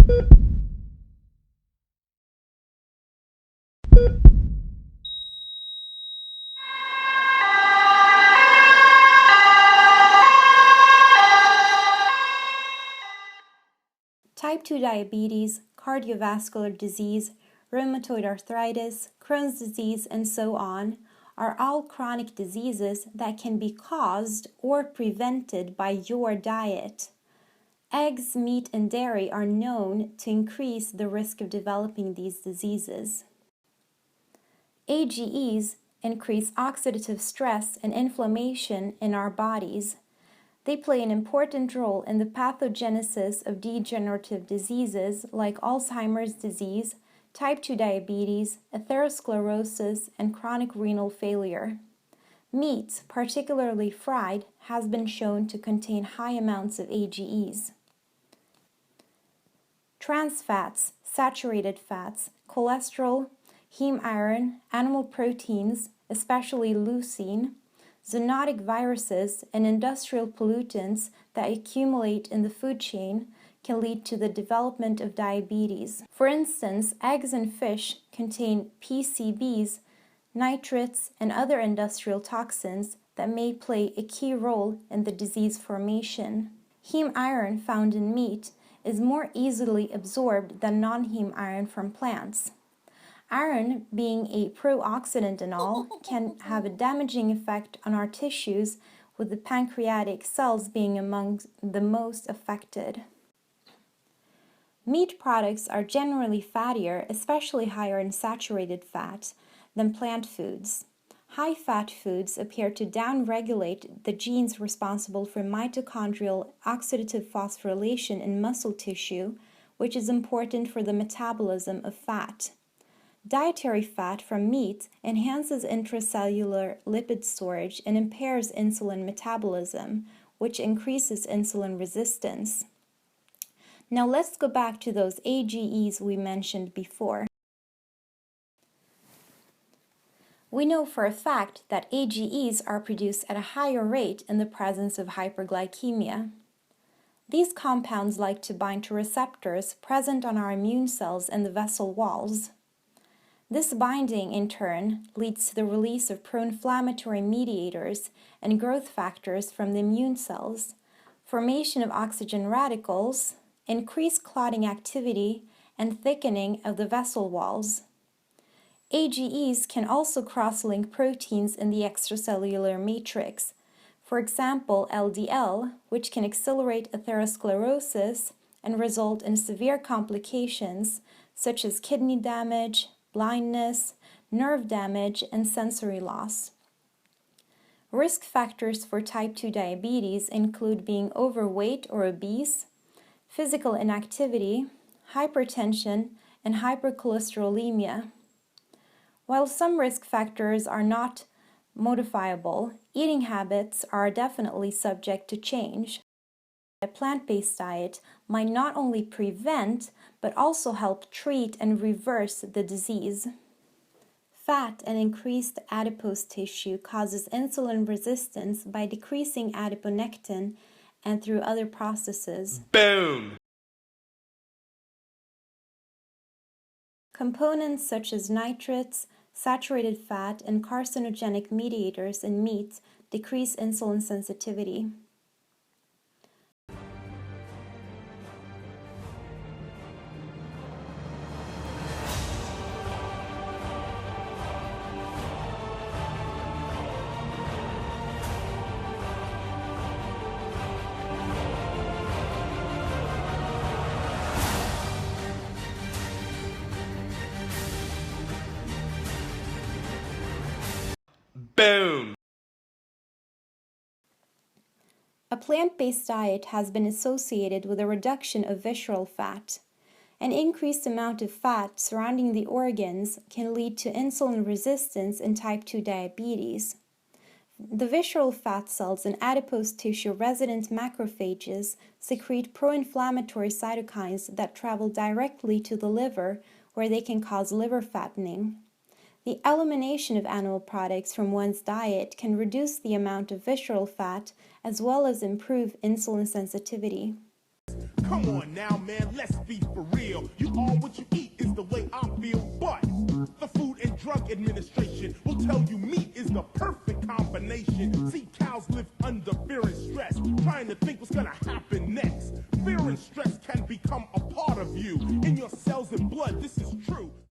Type 2 diabetes, cardiovascular disease, rheumatoid arthritis, Crohn's disease, and so on are all chronic diseases that can be caused or prevented by your diet. Eggs, meat, and dairy are known to increase the risk of developing these diseases. AGEs increase oxidative stress and inflammation in our bodies. They play an important role in the pathogenesis of degenerative diseases like Alzheimer's disease, type 2 diabetes, atherosclerosis, and chronic renal failure. Meat, particularly fried, has been shown to contain high amounts of AGEs. Trans fats, saturated fats, cholesterol, heme iron, animal proteins, especially leucine, zoonotic viruses, and industrial pollutants that accumulate in the food chain can lead to the development of diabetes. For instance, eggs and fish contain PCBs, nitrates, and other industrial toxins that may play a key role in the disease formation. Heme iron found in meat is more easily absorbed than non-heme iron from plants. Iron, being a pro-oxidant and all, can have a damaging effect on our tissues, with the pancreatic cells being among the most affected. Meat products are generally fattier, especially higher in saturated fat, than plant foods. High-fat foods appear to downregulate the genes responsible for mitochondrial oxidative phosphorylation in muscle tissue, which is important for the metabolism of fat. Dietary fat from meat enhances intracellular lipid storage and impairs insulin metabolism, which increases insulin resistance. Now let's go back to those AGEs we mentioned before. We know for a fact that AGEs are produced at a higher rate in the presence of hyperglycemia. These compounds like to bind to receptors present on our immune cells and the vessel walls. This binding, in turn, leads to the release of pro-inflammatory mediators and growth factors from the immune cells, formation of oxygen radicals, increased clotting activity, and thickening of the vessel walls. AGEs can also cross-link proteins in the extracellular matrix, for example LDL, which can accelerate atherosclerosis and result in severe complications such as kidney damage, blindness, nerve damage, and sensory loss. Risk factors for type 2 diabetes include being overweight or obese, physical inactivity, hypertension, and hypercholesterolemia. While some risk factors are not modifiable, eating habits are definitely subject to change. A plant-based diet might not only prevent, but also help treat and reverse the disease. Fat and increased adipose tissue causes insulin resistance by decreasing adiponectin and through other processes. Boom! Components such as nitrates, saturated fat, and carcinogenic mediators in meat decrease insulin sensitivity. Boom! A plant-based diet has been associated with a reduction of visceral fat. An increased amount of fat surrounding the organs can lead to insulin resistance in type 2 diabetes. The visceral fat cells and adipose tissue resident macrophages secrete pro-inflammatory cytokines that travel directly to the liver, where they can cause liver fattening. The elimination of animal products from one's diet can reduce the amount of visceral fat as well as improve insulin sensitivity. Come on now, man, let's be for real. You are what you eat is the way I feel, but the Food and Drug Administration will tell you meat is the perfect combination. See, cows live under fear and stress, trying to think what's gonna happen next. Fear and stress can become a part of you. In your cells and blood, this is true.